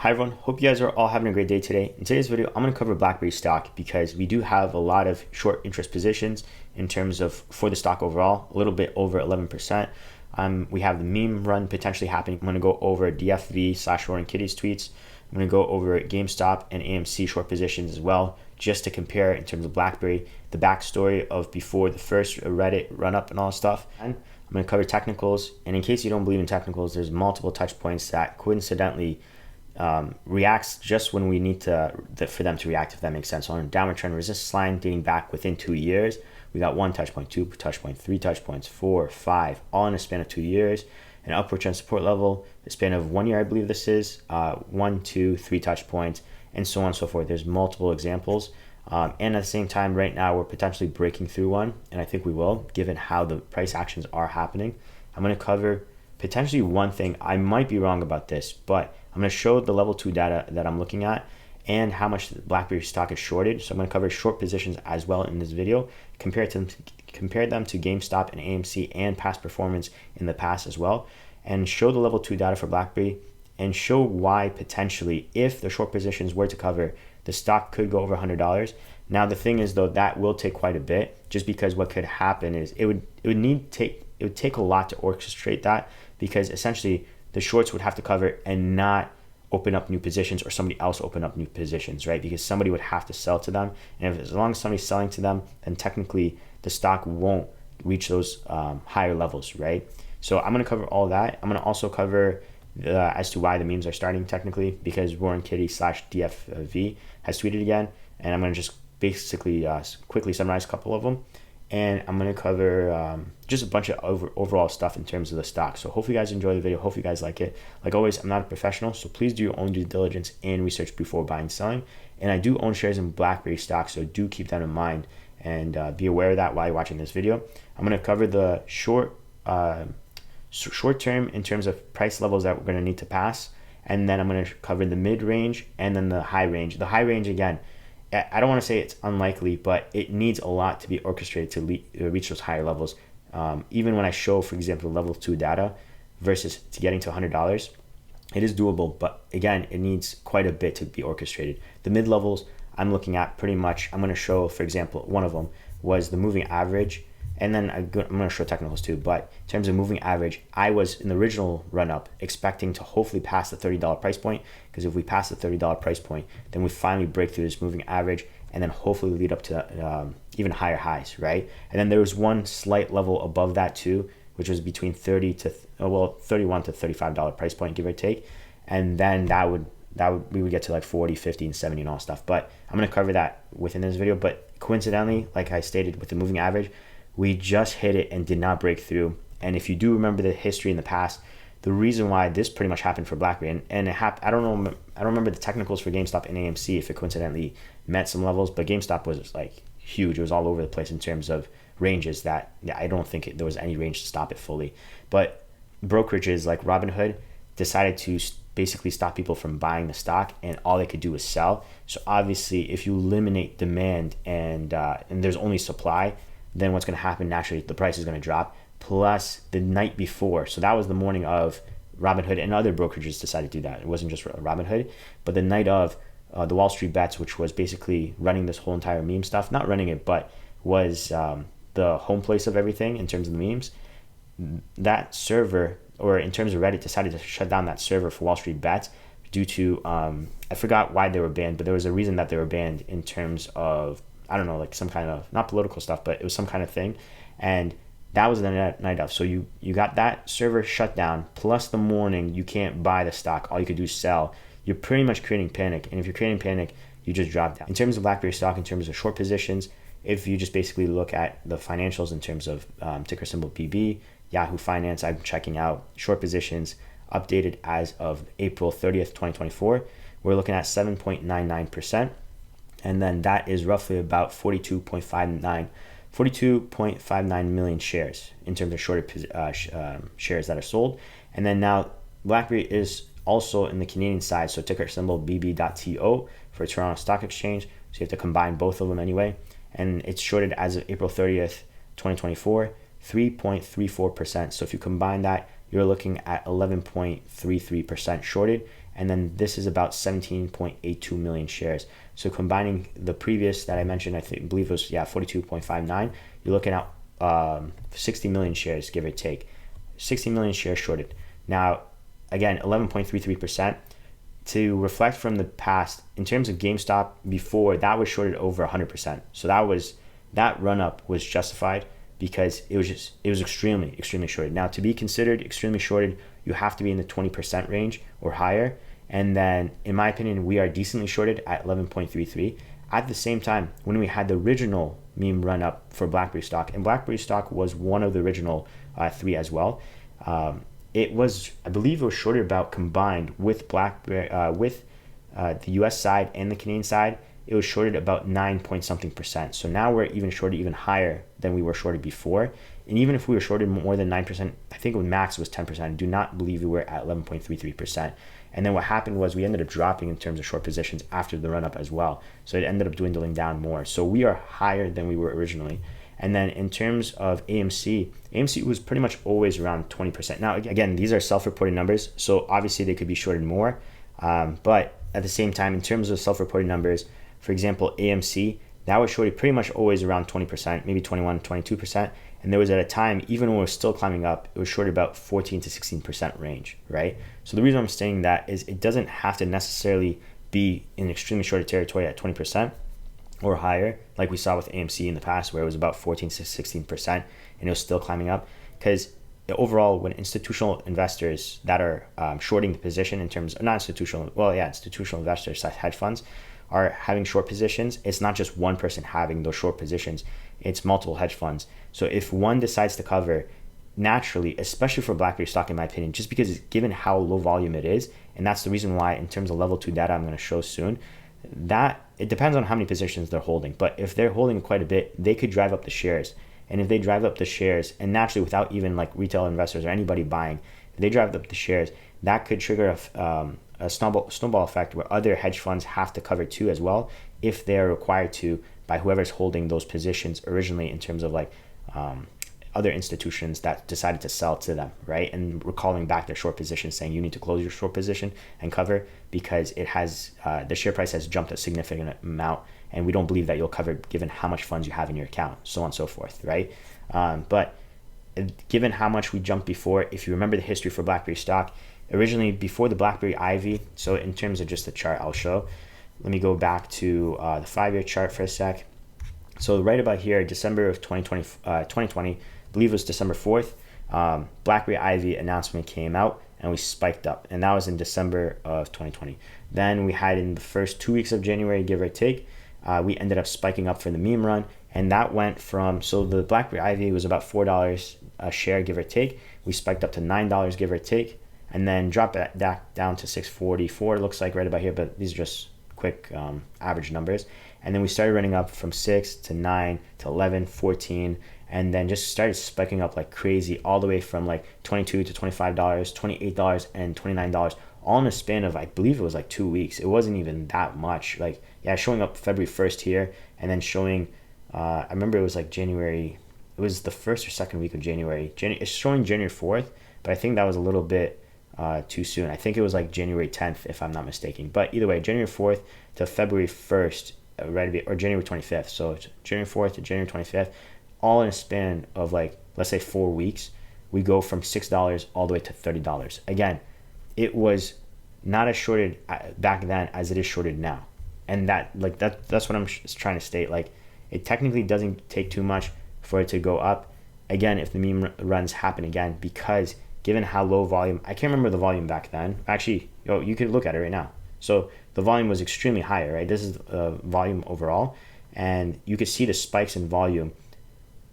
Hi everyone, hope you guys are all having a great day today. In today's video, I'm going to cover BlackBerry stock because we do have a lot of short interest positions in terms of for the stock overall, a little bit over 11%. We have the meme run potentially happening. I'm going to go over DFV / Roaring Kitties tweets. I'm going to go over GameStop and AMC short positions as well, just to compare in terms of BlackBerry, the backstory of before the first Reddit run up and all stuff. And I'm going to cover technicals. And in case you don't believe in technicals, there's multiple touch points that coincidentally reacts just when we need for them to react, if that makes sense. So on a downward trend resistance line dating back within 2 years, we got 1 touch point, 2 touch point, 3 touch points, 4, 5, all in a span of 2 years. An upward trend support level, a span of 1 year, I believe this is, 1, 2, 3 touch points, and so on and so forth. There's multiple examples. And at the same time, right now, we're potentially breaking through one, and I think we will, given how the price actions are happening. I'm going to cover potentially one thing. I might be wrong about this, but I'm going to show the level 2 data that I'm looking at and how much BlackBerry stock is shorted. So I'm going to cover short positions as well in this video, compare them to GameStop and AMC and past performance in the past as well, and show the level 2 data for BlackBerry and show why potentially, if the short positions were to cover, the stock could go over $100. Now the thing is though, that will take quite a bit, just because what could happen is it would take a lot to orchestrate that, because essentially the shorts would have to cover and not open up new positions, or somebody else open up new positions, right? Because somebody would have to sell to them, and as long as somebody's selling to them, then technically the stock won't reach those higher levels, right? So I'm going to cover all that. I'm going to also cover as to why the memes are starting technically, because Roaring Kitty / DFV has tweeted again, and I'm going to just basically quickly summarize a couple of them. And I'm going to cover just a bunch of overall stuff in terms of the stock. So hopefully you guys enjoy the video. Hopefully you guys like it. Like always, I'm not a professional, so please do your own due diligence and research before buying and selling. And I do own shares in BlackBerry stock, so do keep that in mind and be aware of that while you're watching this video. I'm going to cover the short term in terms of price levels that we're going to need to pass. And then I'm going to cover the mid-range and then the high range. The high range, again, I don't want to say it's unlikely, but it needs a lot to be orchestrated to reach those higher levels. Even when I show, for example, level 2 data versus to getting to $100, it is doable. But again, it needs quite a bit to be orchestrated. The mid levels I'm looking at pretty much, I'm going to show, for example, one of them was the moving average. And then I'm going to show technicals too. But in terms of moving average, I was in the original run up expecting to hopefully pass the $30 price point, because if we pass the $30 price point, then we finally break through this moving average and then hopefully lead up to even higher highs, right? And then there was one slight level above that too, which was between $31 to $35 price point, give or take. And then we would get to like 40, 50, and 70 and all stuff. But I'm going to cover that within this video. But coincidentally, like I stated with the moving average, we just hit it and did not break through. And if you do remember the history in the past, the reason why this pretty much happened for BlackBerry, and it happened, I don't remember the technicals for GameStop and AMC if it coincidentally met some levels, but GameStop was like huge. It was all over the place in terms of ranges that I don't think there was any range to stop it fully. But brokerages like Robinhood decided to basically stop people from buying the stock, and all they could do was sell. So obviously, if you eliminate demand and there's only supply, then what's going to happen naturally, the price is going to drop. Plus the night before, so that was the morning of, Robinhood and other brokerages decided to do that. It wasn't just Robinhood, but the night of the Wall Street Bets, which was basically running this whole entire meme stuff, not running it, but was the home place of everything in terms of the memes. That server, or in terms of Reddit, decided to shut down that server for Wall Street Bets due to, I forgot why they were banned, but there was a reason that they were banned in terms of, I don't know, like some kind of, not political stuff, but it was some kind of thing. And that was the night of. So you got that server shut down, plus the morning you can't buy the stock. All you could do is sell. You're pretty much creating panic. And if you're creating panic, you just drop down. In terms of BlackBerry stock, in terms of short positions, if you just basically look at the financials in terms of ticker symbol PB, Yahoo Finance, I'm checking out short positions updated as of April 30th, 2024. We're looking at 7.99%. And then that is roughly about 42.59 million shares in terms of shorted shares that are sold. And then now BlackBerry is also in the Canadian side, so ticker symbol BB.TO for Toronto Stock Exchange. So you have to combine both of them anyway. And it's shorted as of April 30th, 2024, 3.34%. So if you combine that, you're looking at 11.33% shorted. and then this is about 17.82 million shares. So combining the previous that I mentioned, believe it was 42.59. You're looking at 60 million shares, give or take. 60 million shares shorted. Now, again, 11.33%. To reflect from the past, in terms of GameStop, before that was shorted over 100%. So that run up was justified because it was extremely shorted. Now, to be considered extremely shorted, you have to be in the 20% range or higher. And then, in my opinion, we are decently shorted at 11.33. At the same time, when we had the original meme run up for BlackBerry stock, and BlackBerry stock was one of the original three as well. It was, I believe, it was shorted about combined with BlackBerry, the U.S. side and the Canadian side. It was shorted about 9 point something percent. So now we're even shorted even higher than we were shorted before. And even if we were shorted more than 9%, I think with max was 10%. I do not believe we were at 11.33%. And then what happened was we ended up dropping in terms of short positions after the run up as well. So it ended up dwindling down more. So we are higher than we were originally. And then in terms of AMC was pretty much always around 20%. Now, again, these are self-reported numbers, so obviously they could be shorted more. But at the same time, in terms of self-reported numbers, for example, AMC, that was shorted pretty much always around 20%, maybe 21, 22%. And there was at a time, even when it was still climbing up, it was shorted about 14 to 16% range, right? So the reason I'm saying that is it doesn't have to necessarily be in extremely shorted territory at 20%. Or higher, like we saw with AMC in the past, where it was about 14 to 16%, and it was still climbing up. Because overall, when institutional investors that are shorting the position in terms of institutional investors, hedge funds, are having short positions, it's not just one person having those short positions, it's multiple hedge funds. So if one decides to cover, naturally, especially for BlackBerry stock, in my opinion, just because given how low volume it is, and that's the reason why in terms of level 2 data I'm going to show soon, that it depends on how many positions they're holding. But if they're holding quite a bit, they could drive up the shares. And if they drive up the shares, and naturally without even like retail investors or anybody buying, if they drive up the shares, that could trigger a snowball effect where other hedge funds have to cover too as well, if they're required to by whoever's holding those positions originally, in terms of like other institutions that decided to sell to them, right? And recalling back their short position, saying you need to close your short position and cover because it has the share price has jumped a significant amount, and we don't believe that you'll cover given how much funds you have in your account, so on and so forth, right? But given how much we jumped before, if you remember the history for BlackBerry stock, originally before the BlackBerry Ivy, so in terms of just the chart I'll show, let me go back to the 5-year chart for a sec. So right about here, December of 2020, I believe it was December 4th, BlackBerry Ivy announcement came out and we spiked up, and that was in December of 2020. Then we had in the first 2 weeks of January, give or take, we ended up spiking up for the meme run, and that went from, so the BlackBerry Ivy was about $4 a share, give or take. We spiked up to $9, give or take, and then dropped that down to $6.44, looks like right about here, but these are just quick average numbers. And then we started running up from 6 to 9 to 11, 14, and then just started spiking up like crazy, all the way from like $22 to $25, $28, and $29, all in a span of, I believe it was like 2 weeks. It wasn't even that much. Like, yeah, showing up February 1st here, and then showing, I remember it was like January, it was the first or second week of January. It's showing January 4th, but I think that was a little bit too soon. I think it was like January 10th, if I'm not mistaken. But either way, January 4th to February 1st, or January 25th. So it's January 4th to January 25th, all in a span of like, let's say 4 weeks, we go from $6 all the way to $30. Again, it was not as shorted back then as it is shorted now. And that's what I'm trying to state. Like, it technically doesn't take too much for it to go up again if the meme runs happen again, because given how low volume, I can't remember the volume back then. Actually, you could look at it right now. So the volume was extremely high, right? This is volume overall, and you could see the spikes in volume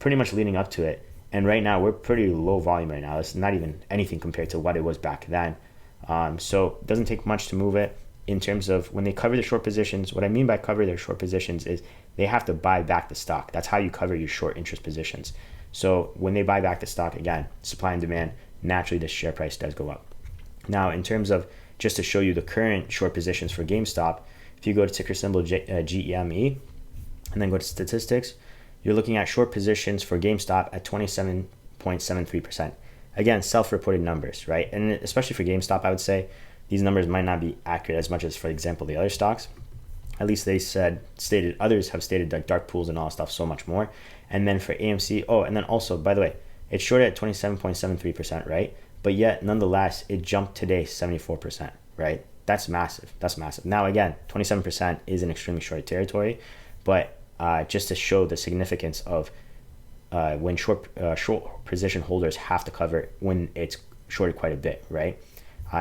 pretty much leading up to it. And right now we're pretty low volume right now. It's not even anything compared to what it was back then. So it doesn't take much to move it. In terms of when they cover the short positions, what I mean by cover their short positions is they have to buy back the stock. That's how you cover your short interest positions. So when they buy back the stock, again, supply and demand, naturally the share price does go up. Now, in terms of, just to show you the current short positions for GameStop, if you go to ticker symbol GEME and then go to statistics, you're looking at short positions for GameStop at 27.73%. Again, self-reported numbers, right? And especially for GameStop, I would say these numbers might not be accurate as much as, for example, the other stocks. At least they stated, others have stated like dark pools and all that stuff so much more. And then for AMC, and then also, by the way, it's shorted at 27.73%, right? But yet, nonetheless, it jumped today 74%, right? That's massive. That's massive. Now, again, 27% is an extremely short territory, but just to show the significance of when short position holders have to cover when it's shorted quite a bit, right?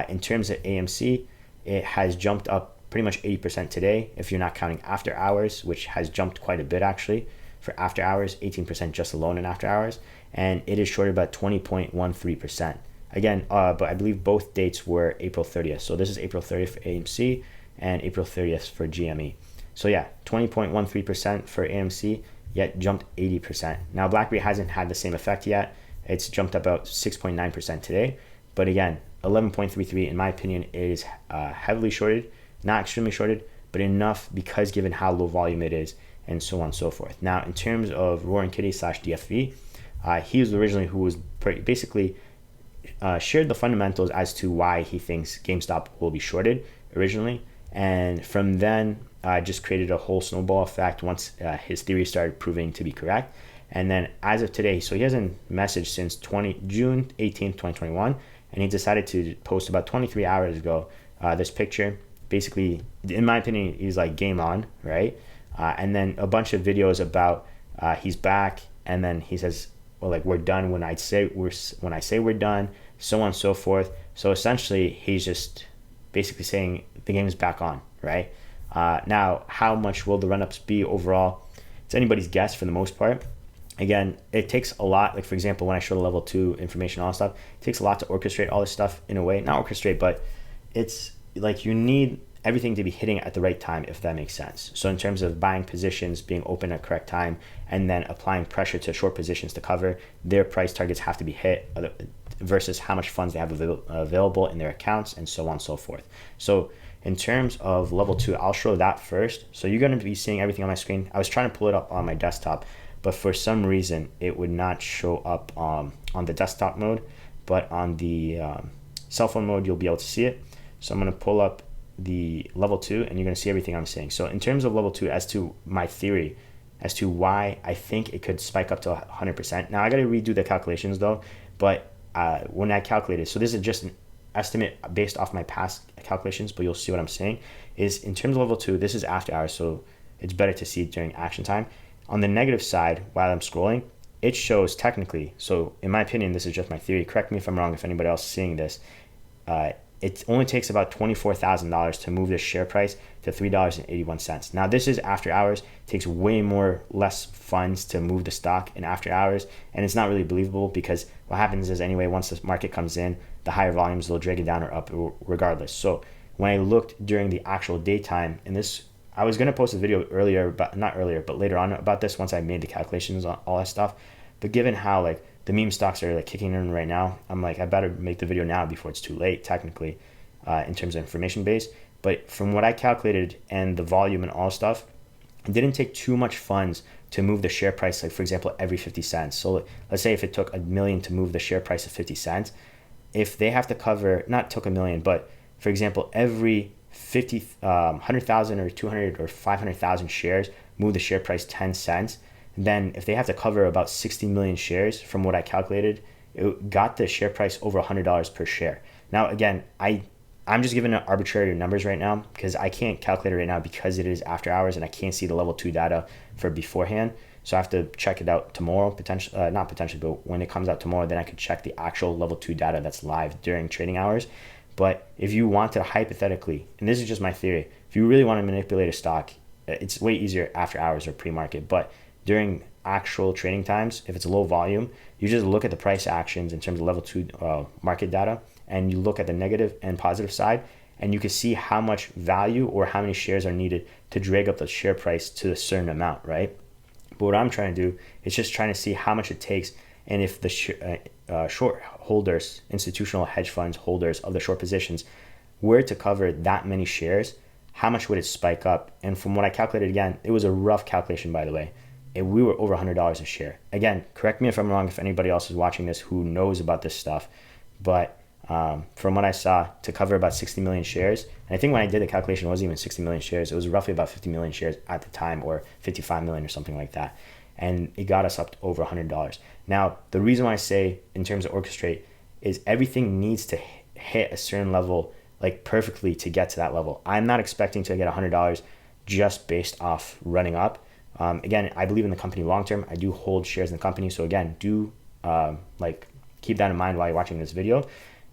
In terms of AMC, it has jumped up pretty much 80% today, if you're not counting after hours, which has jumped quite a bit actually. For after hours, 18% just alone in after hours, and it is shorted about 20.13%. Again, but I believe both dates were April 30th. So this is April 30th for AMC and April 30th for GME. So yeah, 20.13% for AMC, yet jumped 80%. Now BlackBerry hasn't had the same effect yet. It's jumped about 6.9% today, but again, 11.33 in my opinion is heavily shorted, not extremely shorted, but enough because given how low volume it is, and so on and so forth. Now, in terms of Roaring Kitty / DFV, he was originally who was basically shared the fundamentals as to why he thinks GameStop will be shorted originally, and from then just created a whole snowball effect once his theory started proving to be correct. And then as of today, so he hasn't messaged since June 18th, 2021, and he decided to post about 23 hours ago this picture. Basically, in my opinion, he's like game on, right? And then a bunch of videos about he's back, and then he says, well, like, we're done when I say we're done, so on and so forth. So essentially, he's just basically saying the game is back on, right? Now, how much will the run-ups be overall? It's anybody's guess for the most part. Again, it takes a lot. Like, for example, when I show the level 2 information, all that stuff, it takes a lot to orchestrate all this stuff in a way. Not orchestrate, but it's like you need everything to be hitting at the right time, if that makes sense. So in terms of buying positions, being open at correct time, and then applying pressure to short positions to cover, their price targets have to be hit versus how much funds they have available in their accounts, and so on and so forth. So in terms of level 2, I'll show that first. So you're going to be seeing everything on my screen. I was trying to pull it up on my desktop, but for some reason it would not show up on the desktop mode, but on the cell phone mode you'll be able to see it. So I'm going to pull up the level 2 and you're going to see everything I'm saying. So in terms of level 2, as to my theory as to why I think it could spike up to 100%. Now I got to redo the calculations though, but when I calculated, so this is just an estimate based off my past calculations, but you'll see what I'm saying is in terms of level 2, this is after hours, so it's better to see during action time. On the negative side, while I'm scrolling, it shows technically, so in my opinion, this is just my theory, correct me if I'm wrong, if anybody else is seeing this, it only takes about $24,000 to move the share price to $3.81. Now this is after hours, it takes way less funds to move the stock in after hours, and it's not really believable because what happens is anyway, once the market comes in, the higher volumes will drag it down or up regardless. So when I looked during the actual daytime, and this, I was gonna post a video earlier, but not earlier, but later on about this once I made the calculations on all that stuff. But given how like the meme stocks are like kicking in right now, I'm like, I better make the video now before it's too late, technically, in terms of information base. But from what I calculated and the volume and all stuff, it didn't take too much funds to move the share price, like for example, every 50 cents. So let's say if it took $1 million to move the share price of 50 cents, if they have to cover, not took $1 million, but for example, every 100,000 or 200 or 500,000 shares move the share price 10 cents, then if they have to cover about 60 million shares, from what I calculated, it got the share price over $100 per share. Now, again, I'm just giving arbitrary numbers right now because I can't calculate it right now because it is after hours and I can't see the level 2 data for beforehand. So I have to check it out tomorrow, not potentially, but when it comes out tomorrow, then I could check the actual level 2 data that's live during trading hours. But if you want to hypothetically, and this is just my theory, if you really want to manipulate a stock, it's way easier after hours or pre-market. But during actual trading times, if it's low volume, you just look at the price actions in terms of level 2 market data, and you look at the negative and positive side, and you can see how much value or how many shares are needed to drag up the share price to a certain amount, right? But what I'm trying to do is just trying to see how much it takes, and if the short holders, institutional hedge funds holders of the short positions, were to cover that many shares, how much would it spike up? And from what I calculated, again, it was a rough calculation, by the way, and we were over $100 a share. Again, correct me if I'm wrong, if anybody else is watching this who knows about this stuff, but from what I saw, to cover about 60 million shares. And I think when I did the calculation, it wasn't even 60 million shares. It was roughly about 50 million shares at the time, or 55 million or something like that. And it got us up to over $100. Now, the reason why I say in terms of orchestrate is everything needs to hit a certain level, like perfectly, to get to that level. I'm not expecting to get $100 just based off running up. Again, I believe in the company long term. I do hold shares in the company. So again, do like keep that in mind while you're watching this video.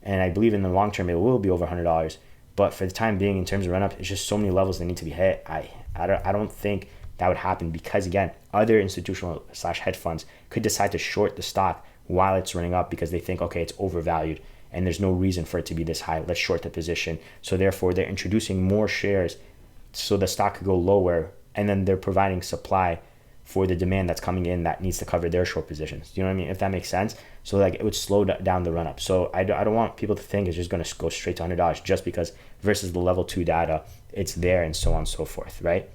And I believe in the long term, it will be over $100. But for the time being, in terms of run up, it's just so many levels that need to be hit. I don't think that would happen, because again, other institutional / hedge funds could decide to short the stock while it's running up because they think, okay, it's overvalued and there's no reason for it to be this high. Let's short the position. So therefore, they're introducing more shares so the stock could go lower, and then they're providing supply for the demand that's coming in that needs to cover their short positions. You know what I mean? If that makes sense. So like it would slow down the run up. So I don't want people to think it's just going to go straight to $100 just because versus the level 2 data, it's there and so on and so forth, right?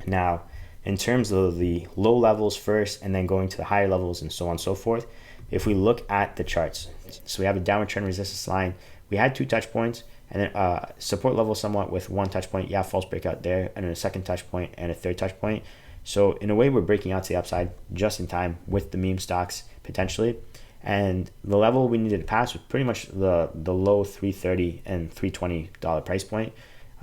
Now, in terms of the low levels first and then going to the higher levels and so on and so forth, if we look at the charts, so we have a downward trend resistance line. We had 2 touch points, and then support level somewhat with 1 touch point. Yeah, false breakout there, and then a 2nd touch point and a 3rd touch point. So in a way, we're breaking out to the upside just in time with the meme stocks potentially. And the level we needed to pass was pretty much the low $3.30 and $3.20 price point,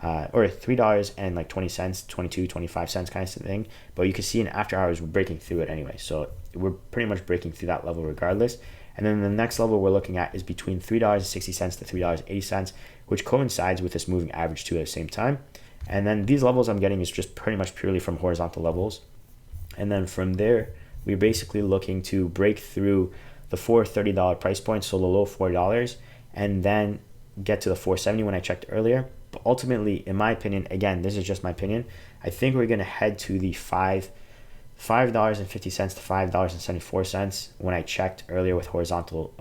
or $3 and like 20 cents, 22, 25 cents kind of thing. But you can see in after hours, we're breaking through it anyway. So we're pretty much breaking through that level regardless. And then the next level we're looking at is between $3.60 to $3.80, which coincides with this moving average too at the same time. And then these levels I'm getting is just pretty much purely from horizontal levels. And then from there, we're basically looking to break through the $4.30 price point, so the low $4, and then get to the $4.70 when I checked earlier. But ultimately, in my opinion, again, this is just my opinion, I think we're going to head to the $5.50 to $5.74 when I checked earlier with horizontal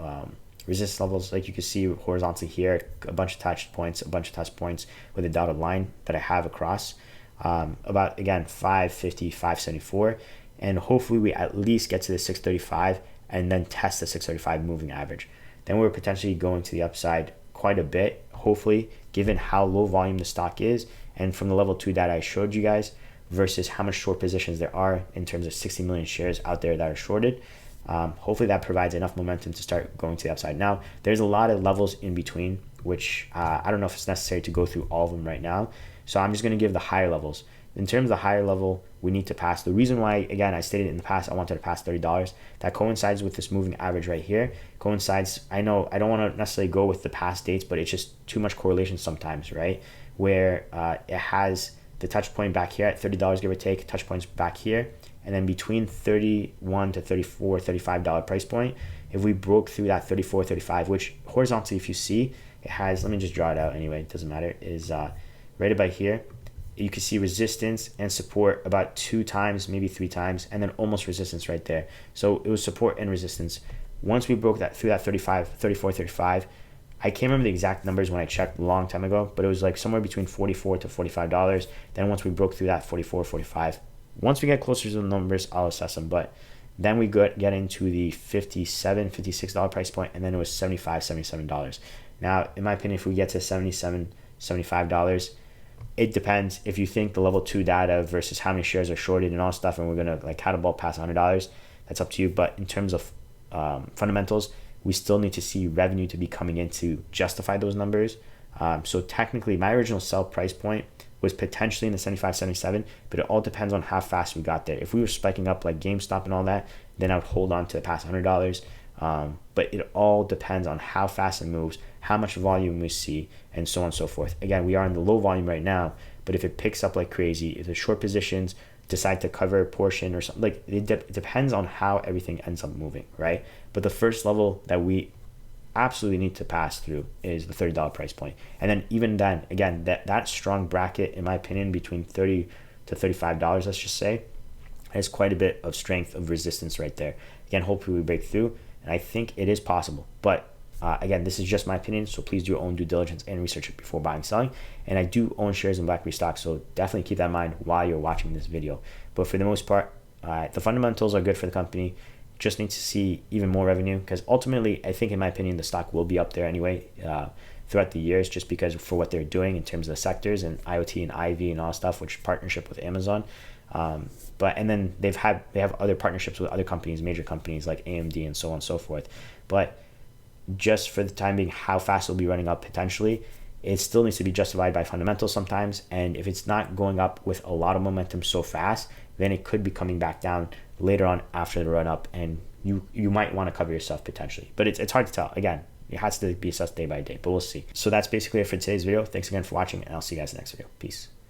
resistance levels. Like you can see horizontally here, a bunch of touch points with a dotted line that I have across about, again, 550, 574, and hopefully we at least get to the 635 and then test the 635 moving average. Then we're potentially going to the upside quite a bit, hopefully, given how low volume the stock is, and from the level 2 data I showed you guys versus how much short positions there are in terms of 60 million shares out there that are shorted. Hopefully that provides enough momentum to start going to the upside. Now, there's a lot of levels in between, which I don't know if it's necessary to go through all of them right now. So I'm just going to give the higher levels. In terms of the higher level, we need to pass. The reason why, again, I stated in the past, I wanted to pass $30. That coincides with this moving average right here. Coincides, I know I don't want to necessarily go with the past dates, but it's just too much correlation sometimes, right? Where it has the touch point back here at $30, give or take, touch points back here. And then between $31 to $34, $35 price point, if we broke through that 34, 35, which horizontally, if you see, it has, let me just draw it out anyway, it doesn't matter, is right about here. You can see resistance and support about 2 times, maybe 3 times, and then almost resistance right there. So it was support and resistance. Once we broke that through that 34, 35, I can't remember the exact numbers when I checked a long time ago, but it was like somewhere between $44 to $45. Then once we broke through that 44, 45, once we get closer to the numbers, I'll assess them. But then we get into the $57, $56 price point, and then it was $75, $77. Now, in my opinion, if we get to $77, $75, it depends. If you think the level 2 data versus how many shares are shorted and all stuff, and we're going to like catapult past $100, that's up to you. But in terms of fundamentals, we still need to see revenue to be coming in to justify those numbers. So technically, my original sell price point was potentially in the 75, 77, but it all depends on how fast we got there. If we were spiking up like GameStop and all that, then I would hold on to the past $100. But it all depends on how fast it moves, how much volume we see, and so on and so forth. Again, we are in the low volume right now, but if it picks up like crazy, if the short positions decide to cover a portion or something, like it depends on how everything ends up moving, right? But the first level that we absolutely need to pass through is the $30 price point. And then even then, again, that strong bracket, in my opinion, between $30 to $35, let's just say, has quite a bit of strength of resistance right there. Again, hopefully we break through, and I think it is possible. But again, this is just my opinion, so please do your own due diligence and research it before buying, selling. And I do own shares in BlackBerry stock, so definitely keep that in mind while you're watching this video. But for the most part, the fundamentals are good for the company. just need to see even more revenue, because ultimately, I think, in my opinion, the stock will be up there anyway throughout the years, just because for what they're doing in terms of the sectors and IoT and IV and all stuff, which partnership with Amazon. And then they have other partnerships with other companies, major companies like AMD and so on and so forth. But just for the time being, how fast it'll be running up potentially, it still needs to be justified by fundamentals sometimes. And if it's not going up with a lot of momentum so fast, then it could be coming back down later on after the run up, and you might want to cover yourself potentially. But it's hard to tell. Again, it has to be assessed day by day, but we'll see. So that's basically it for today's video. Thanks again for watching, and I'll see you guys in the next video. Peace.